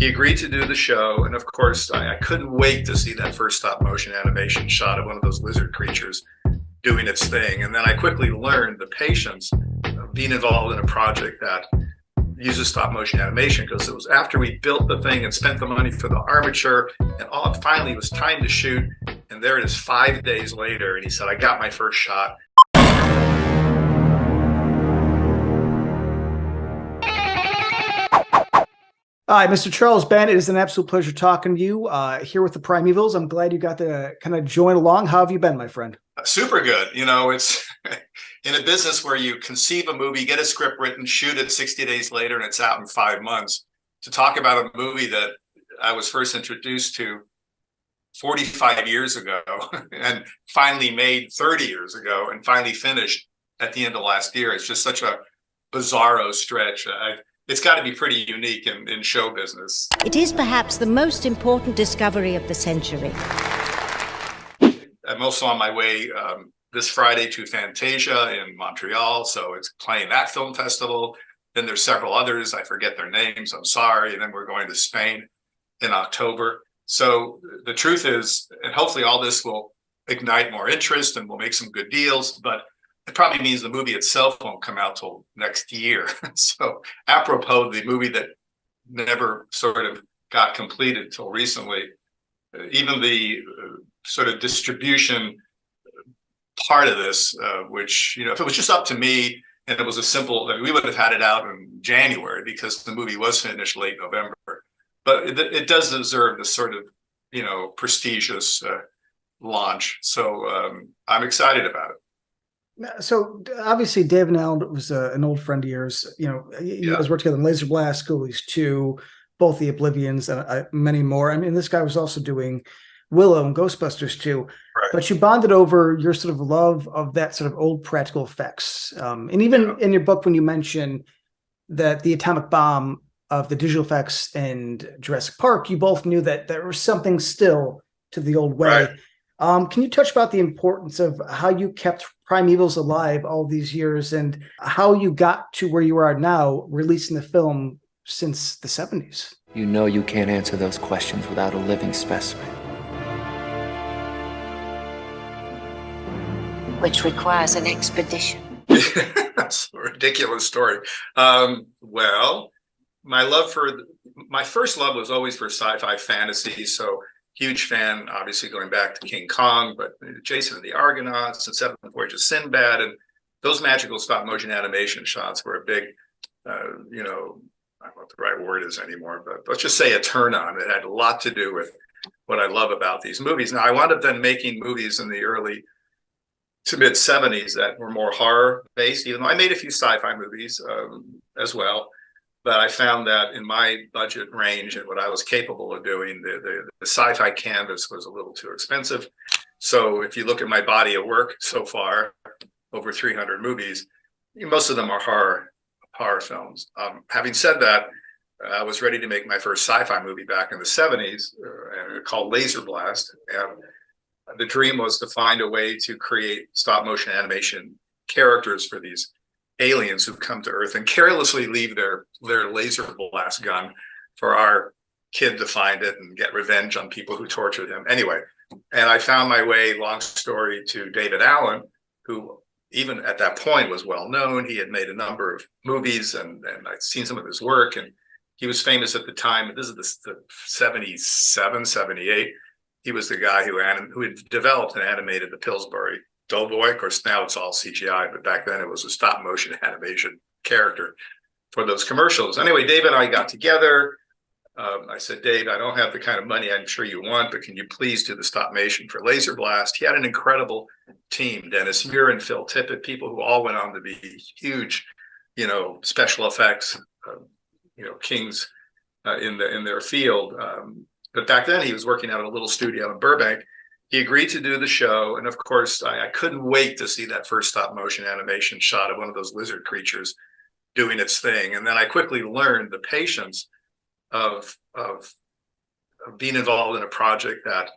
He agreed to do the show, and of course, I couldn't wait to see that first stop motion animation shot of one of those lizard creatures doing its thing. And then I quickly learned the patience of being involved in a project that uses stop motion animation, because it was after we built the thing and spent the money for the armature and all, finally it was time to shoot. And there it is 5 days later, and he said, I got my first shot. Hi, Mr. Charles Band. It is an absolute pleasure talking to you here with the Primevals. I'm glad you got to kind of join along. How have you been, my friend? Super good. You know, it's in a business where you conceive a movie, get a script written, shoot it 60 days later, and it's out in 5 months. To talk about a movie that I was first introduced to 45 years ago and finally made 30 years ago and finally finished at the end of last year. It's just such a bizarro stretch. It's got to be pretty unique in show business. It is perhaps the most important discovery of the century. I'm also on my way this Friday to Fantasia in Montreal, so it's playing that film festival. Then there's several others. I forget their names. I'm sorry. And then we're going to Spain in October. So the truth is, and hopefully all this will ignite more interest and we'll make some good deals, but it probably means the movie itself won't come out till next year. So apropos the movie that never sort of got completed till recently, even the sort of distribution part of this, which, you know, if it was just up to me and it was a simple, I mean, we would have had it out in January because the movie was finished late November. But it does deserve this sort of, you know, prestigious launch. So I'm excited about it. So obviously David Allen was an old friend of yours. You know, you guys worked together in Laser Blast, Ghoulies 2, both the Oblivions, and many more. I mean, this guy was also doing Willow and Ghostbusters 2. Right. But you bonded over your sort of love of that sort of old practical effects. And even in your book, when you mention that the atomic bomb of the digital effects and Jurassic Park, you both knew that there was something still to the old way. Right. Can you touch about the importance of how you kept Primevals alive all these years and how you got to where you are now, releasing the film since the 70s? You know you can't answer those questions without a living specimen. Which requires an expedition. That's a ridiculous story. Well, my first love was always for sci-fi fantasy. So huge fan, obviously going back to King Kong, but Jason and the Argonauts and Seven Voyages of Sinbad, and those magical stop motion animation shots were a big, you know, I don't know what the right word is anymore, but let's just say a turn on. It had a lot to do with what I love about these movies. Now, I wound up then making movies in the early to mid 70s that were more horror based, even though I made a few sci-fi movies as well. But I found that in my budget range and what I was capable of doing, the sci-fi canvas was a little too expensive. So if you look at my body of work so far, over 300 movies, most of them are horror films. Having said that, I was ready to make my first sci-fi movie back in the 70s called Laser Blast. And the dream was to find a way to create stop motion animation characters for these aliens who've come to Earth and carelessly leave their laser blast gun for our kid to find it and get revenge on people who tortured him. Anyway, and I found my way, long story, to David Allen, who even at that point was well known. He had made a number of movies and I'd seen some of his work, and he was famous at the time. This is the 77, 78. He was the guy who had developed and animated the Pillsbury Doughboy. Of course, now it's all CGI, but back then it was a stop motion animation character for those commercials. Anyway, Dave and I got together. I said, Dave, I don't have the kind of money I'm sure you want, but can you please do the stop motion for Laser Blast? He had an incredible team, Dennis Muir and Phil Tippett, people who all went on to be huge, you know, special effects, you know, kings in their field. But back then he was working out at a little studio in Burbank. He agreed to do the show. And of course, I couldn't wait to see that first stop motion animation shot of one of those lizard creatures doing its thing. And then I quickly learned the patience of being involved in a project that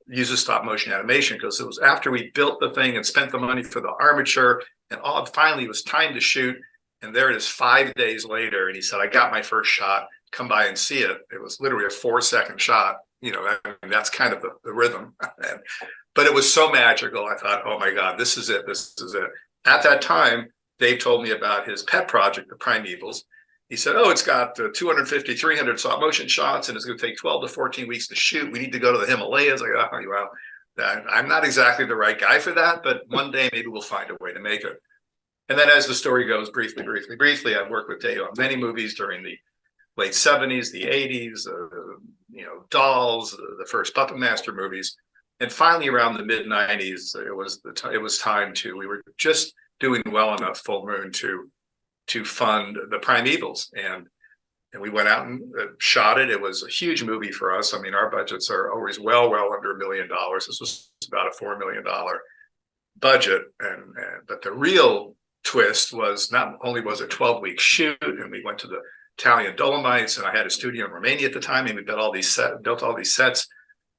uses stop motion animation, because it was after we built the thing and spent the money for the armature and all, finally it was time to shoot. And there it is 5 days later. And he said, I got my first shot. come by and see it. It was literally a 4-second shot. I mean, that's kind of the rhythm. But it was so magical. I thought, oh my God, this is it. This is it. At that time, Dave told me about his pet project, the Primevals. He said, oh, it's got 250, 300 stop motion shots, and it's going to take 12 to 14 weeks to shoot. We need to go to the Himalayas. Like, oh, well, I'm not exactly the right guy for that, but one day maybe we'll find a way to make it. And then as the story goes, briefly, I've worked with Dave on many movies during the late 70s, the 80s, Dolls, the first Puppet Master movies. And finally, around the mid 90s, it was time we were just doing well enough, Full Moon, to fund the Primevals. And we went out and shot it. It was a huge movie for us. I mean, our budgets are always well under $1 million. This was about a $4 million budget. But the real twist was not only was it 12-week shoot, and we went to the Italian Dolomites, and I had a studio in Romania at the time, and we built all these sets.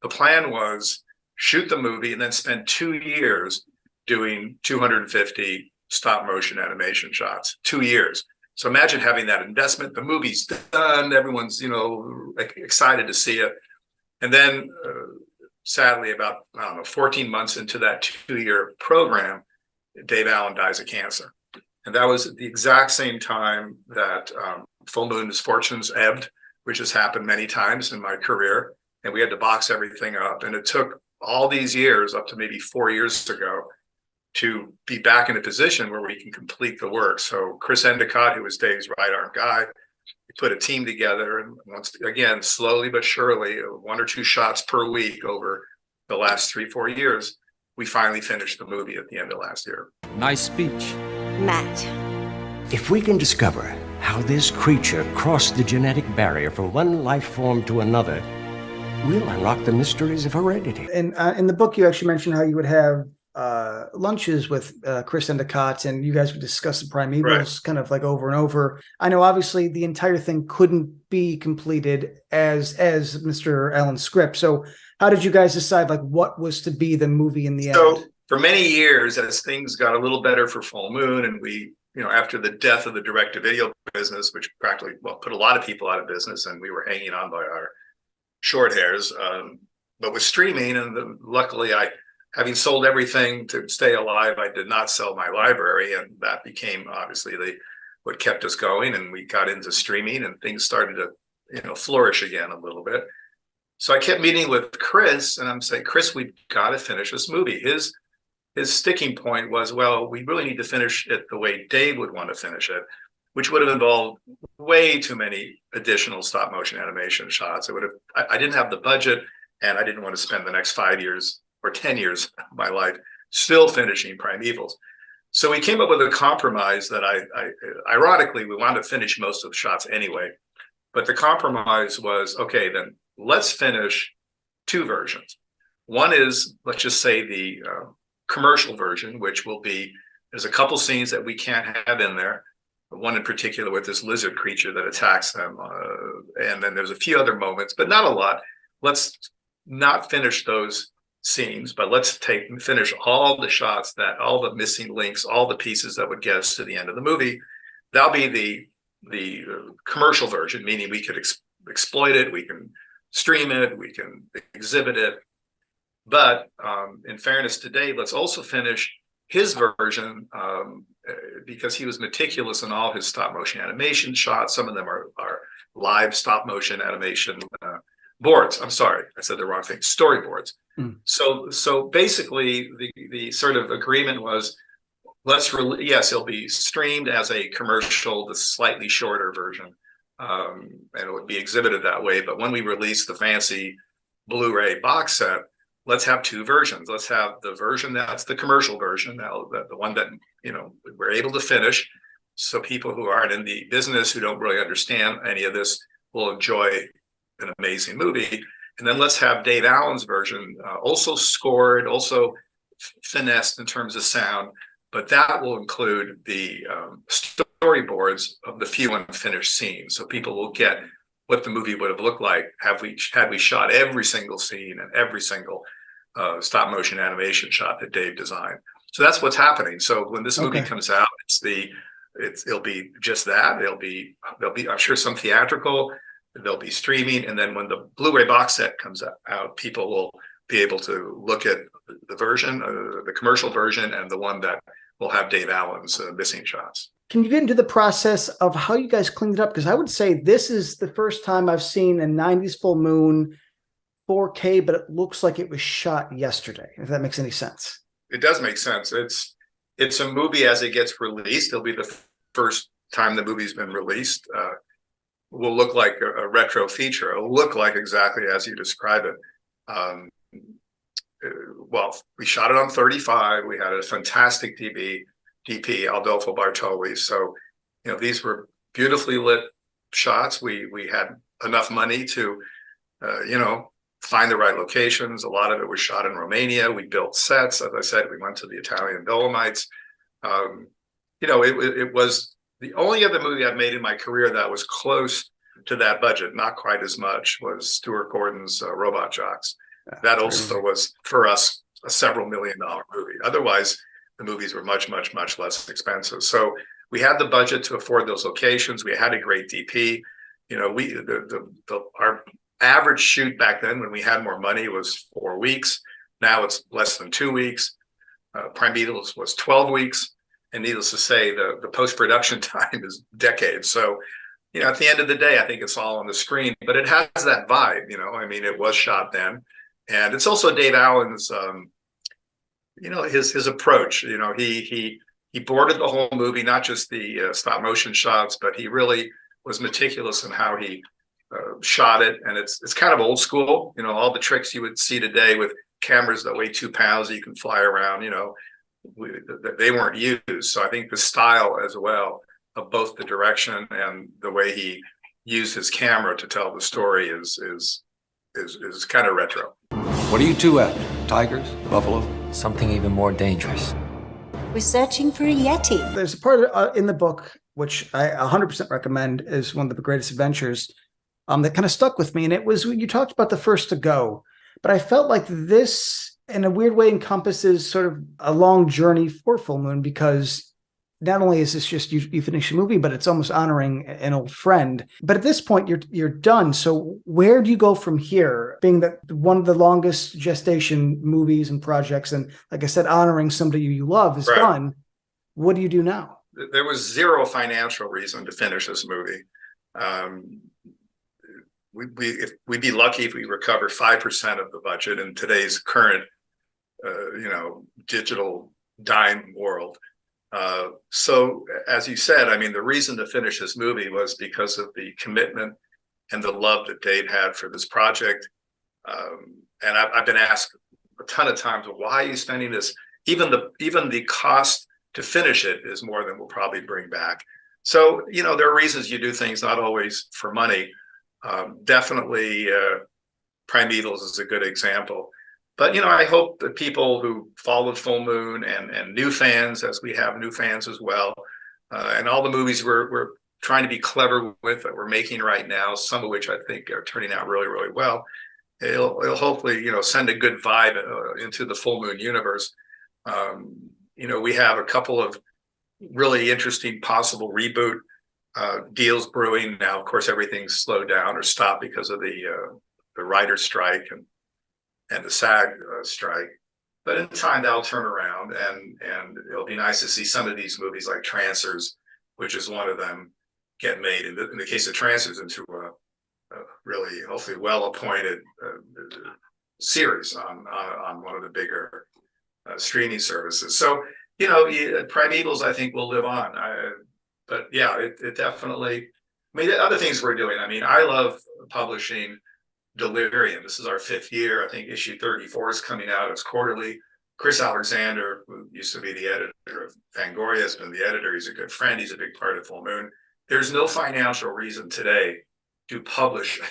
The plan was shoot the movie and then spend 2 years doing 250 stop motion animation shots. 2 years. So imagine having that investment. The movie's done. Everyone's excited to see it, and then sadly, about 14 months into that 2-year program, Dave Allen dies of cancer. And that was at the exact same time that Full Moon's fortunes ebbed, which has happened many times in my career. And we had to box everything up. And it took all these years, up to maybe 4 years ago, to be back in a position where we can complete the work. So Chris Endicott, who was Dave's right arm guy, we put a team together. And once again, slowly but surely, 1 or 2 shots per week over the last 3-4 years, we finally finished the movie at the end of last year. Nice speech. Matt. If we can discover how this creature crossed the genetic barrier from one life form to another, we'll unlock the mysteries of heredity. And in the book, you actually mentioned how you would have lunches with Chris Endicott, and you guys would discuss the Primevals kind of like over and over. I know obviously the entire thing couldn't be completed as Mr. Allen's script. So how did you guys decide like what was to be the movie in the end? For many years, as things got a little better for Full Moon, and we, after the death of the direct-to-video business, which practically put a lot of people out of business, and we were hanging on by our short hairs. But with streaming, and luckily, having sold everything to stay alive, I did not sell my library, and that became obviously what kept us going. And we got into streaming, and things started to flourish again a little bit. So I kept meeting with Chris, and I'm saying, Chris, we've got to finish this movie. His sticking point was, well, we really need to finish it the way Dave would want to finish it, which would have involved way too many additional stop motion animation shots. I didn't have the budget, and I didn't want to spend the next 5 years or 10 years of my life still finishing Primevals. So we came up with a compromise that ironically, we wanted to finish most of the shots anyway, but the compromise was, okay, then let's finish 2 versions. One is, let's just say the commercial version, which will be, there's a couple scenes that we can't have in there. One in particular with this lizard creature that attacks them. And then there's a few other moments, but not a lot. Let's not finish those scenes, but let's finish all the shots, all the missing links, all the pieces that would get us to the end of the movie. That'll be the commercial version, meaning we could exploit it, we can stream it, we can exhibit it. But in fairness to Dave, let's also finish his version because he was meticulous in all his stop motion animation shots. Some of them are live stop motion animation boards. I'm sorry, I said the wrong thing. Storyboards. So basically, the sort of agreement was, yes, it'll be streamed as a commercial, the slightly shorter version, and it would be exhibited that way. But when we release the fancy Blu-ray box set, let's have 2 versions. Let's have the version that's the commercial version, the one that we're able to finish, so people who aren't in the business, who don't really understand any of this, will enjoy an amazing movie. And then let's have Dave Allen's version, also scored, also finessed in terms of sound, but that will include the storyboards of the few unfinished scenes, so people will get what the movie would have looked like had we shot every single scene and every single stop motion animation shot that Dave designed. So that's what's happening. So when this movie comes out, it'll be just that. There'll be I'm sure some theatrical. they'll be streaming. And then when the Blu-ray box set comes out, people will be able to look at the version, the commercial version, and the one that will have Dave Allen's missing shots. Can you get into the process of how you guys cleaned it up? Because I would say this is the first time I've seen a 90s full moon 4K, but it looks like it was shot yesterday, if that makes any sense. It does make sense. It's a movie as it gets released. It'll be the first time the movie's been released. Will look like a retro feature. It'll look like exactly as you describe it. Well, we shot it on 35. We had a fantastic DP, Adolfo Bartoli. So, these were beautifully lit shots. We had enough money to, find the right locations. A lot of it was shot in Romania. We built sets. As I said, we went to the Italian Dolomites. It was the only other movie I've made in my career that was close to that budget, not quite as much, was Stuart Gordon's Robot Jocks. That also was, for us, a several $1 million movie. Otherwise, the movies were much, much, much less expensive. So we had the budget to afford those locations. We had a great DP. Our average shoot back then, when we had more money, was 4 weeks. Now it's less than 2 weeks. Primevals was 12 weeks. And needless to say, the post-production time is decades. So, at the end of the day, I think it's all on the screen, but it has that vibe, it was shot then. And it's also Dave Allen's, his approach. He boarded the whole movie, not just the stop motion shots, but he really was meticulous in how he shot it. And it's kind of old school, all the tricks you would see today with cameras that weigh 2 pounds that you can fly around, they weren't used. So I think the style as well of both the direction and the way he used his camera to tell the story is kind of retro. What are you two after? Tigers? Buffalo? Something even more dangerous. We're searching for a Yeti. There's a part in the book, which I 100% recommend, is one of the greatest adventures that kind of stuck with me. And it was, you talked about the first to go, but I felt like this, in a weird way, encompasses sort of a long journey for Full Moon, because not only is this just you finish a movie, but it's almost honoring an old friend. But at this point, you're done. So where do you go from here? Being that one of the longest gestation movies and projects, and like I said, honoring somebody you love is done. What do you do now? There was zero financial reason to finish this movie. We'd be lucky if we recover 5% of the budget in today's current, digital dime world. So as you said, the reason to finish this movie was because of the commitment and the love that Dave had for this project. And I've been asked a ton of times, why are you spending this? Even the cost to finish it is more than we'll probably bring back. So, there are reasons you do things, not always for money. Definitely Primevals is a good example. But, I hope that people who followed Full Moon and new fans, as we have new fans as well, and all the movies we're trying to be clever with that we're making right now, some of which I think are turning out really, really well, it'll hopefully, send a good vibe into the Full Moon universe. We have a couple of really interesting possible reboot deals brewing. Now, of course, everything's slowed down or stopped because of the writer's strike and the SAG strike. But in time, that'll turn around, and it'll be nice to see some of these movies like Trancers, which is one of them, get made. In the case of Trancers, into a really, hopefully, well-appointed series on one of the bigger streaming services. So, Primevals, I think, will live on. But yeah, it definitely. Other things we're doing. I love publishing Delirium. This is our 5th year. I think issue 34 is coming out. It's quarterly. Chris Alexander, who used to be the editor of Fangoria, has been the editor. He's a good friend. He's a big part of Full Moon. There's no financial reason today to publish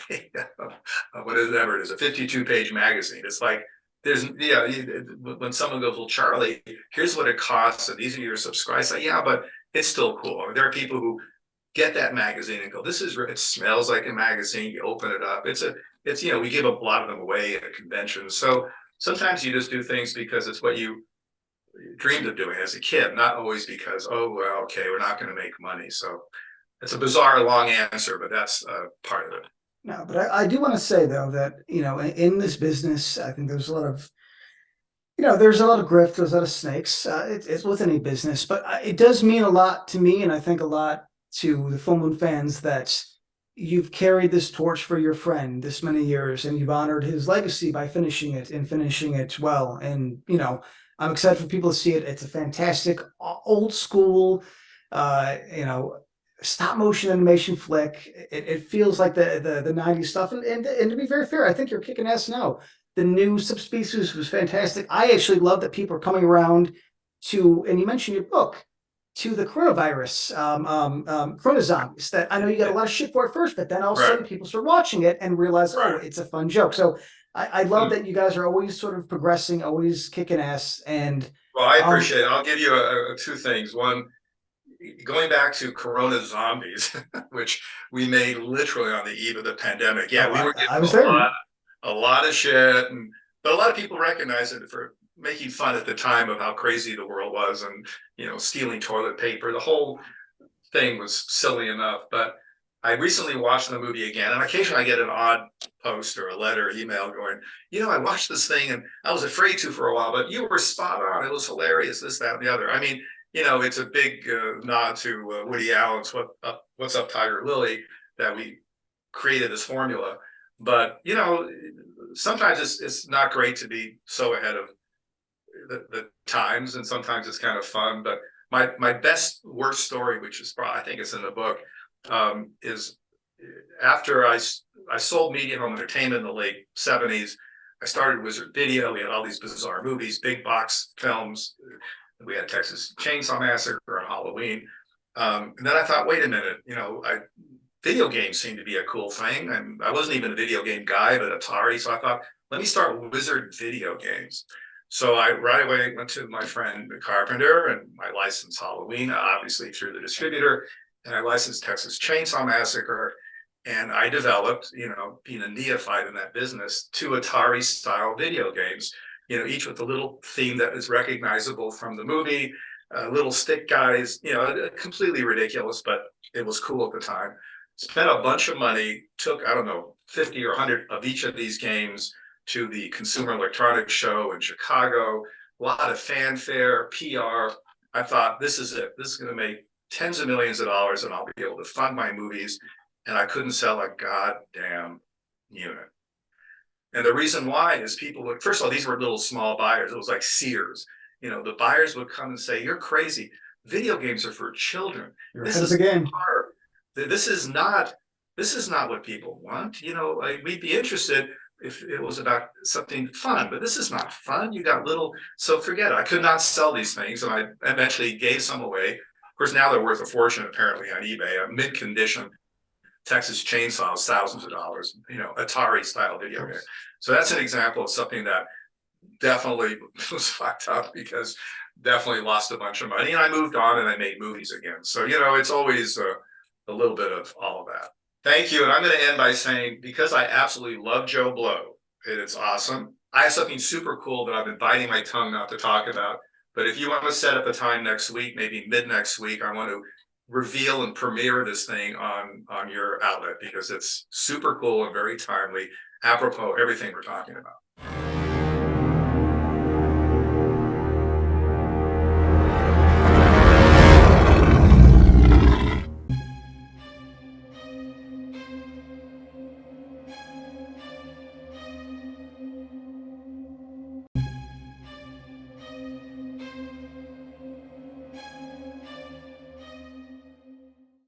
whatever it is, a 52-page magazine. It's like when someone goes, well, Charlie, here's what it costs, and these are your subscribers. I say, yeah, but it's still cool. There are people who get that magazine and go, it smells like a magazine. You open it up. We give a lot of them away at conventions. So sometimes you just do things because it's what you dreamed of doing as a kid, not always because, we're not going to make money. So it's a bizarre long answer, but that's part of it. No, but I do want to say though that, in this business, I think there's a lot of, there's a lot of grift, there's a lot of snakes. It's with any business, but it does mean a lot to me, and I think a lot to the Full Moon fans that you've carried this torch for your friend this many years, and you've honored his legacy by finishing it and finishing it well. And I'm excited for people to see it. It's a fantastic old school, you know, stop motion animation flick. It feels like the 90s stuff. And to be very fair, I think you're kicking ass now. The new subspecies was fantastic. I actually love that people are coming around to, and you mentioned your book, to the coronavirus, corona zombies. That I know you got a lot of shit for it first, but then all of a sudden people start watching it and realize, oh, it's a fun joke. So I love that you guys are always sort of progressing, always kicking ass. And well, I appreciate it. I'll give you two things. One, going back to Corona Zombies, which we made literally on the eve of the pandemic. Yeah, we were getting a lot of shit, but a lot of people recognize it for making fun at the time of how crazy the world was, and stealing toilet paper. The whole thing was silly enough. But I recently watched the movie again, and occasionally I get an odd post or a letter, email going, I watched this thing and I was afraid to for a while, but you were spot on. It was hilarious, this, that, and the other. I mean, it's a big nod to Woody Allen's What's Up, Tiger Lily, that we created this formula. But, sometimes it's not great to be so ahead of the times, and sometimes it's kind of fun. But my best worst story, which is probably, I think it's in the book, is after I sold media home entertainment in the late 70s. I started Wizard Video. We had all these bizarre movies, big box films. We had Texas Chainsaw Massacre on Halloween. And then I thought, wait a minute, video games seem to be a cool thing. And I wasn't even a video game guy, but Atari. So I thought, let me start Wizard Video Games. So I right away went to my friend the Carpenter, and I licensed Halloween, obviously through the distributor, and I licensed Texas Chainsaw Massacre. And I developed, being a neophyte in that business, 2 Atari style video games, each with a little theme that is recognizable from the movie, little stick guys, completely ridiculous, but it was cool at the time. Spent a bunch of money, took, I don't know, 50 or 100 of each of these games to the Consumer Electronics Show in Chicago, a lot of fanfare, PR. I thought, this is it. This is going to make tens of millions of dollars, and I'll be able to fund my movies. And I couldn't sell a goddamn unit. And the reason why is people would, first of all, these were little small buyers. It was like Sears. The buyers would come and say, you're crazy. Video games are for children. This is hard. This is not what people want. We'd be interested if it was about something fun, but this is not fun. You got so forget it. I could not sell these things, and I eventually gave some away. Of course, now they're worth a fortune, apparently, on eBay, a mid-condition Texas Chainsaws, thousands of dollars, Atari style video game. So that's an example of something that definitely was fucked up, because definitely lost a bunch of money. And I moved on and I made movies again. So, it's always a little bit of all of that. Thank you. And I'm going to end by saying, because I absolutely love Joblo, and it's awesome, I have something super cool that I've been biting my tongue not to talk about. But if you want to set up a time next week, maybe mid next week, I want to reveal and premiere this thing on your outlet, because it's super cool and very timely, apropos everything we're talking about.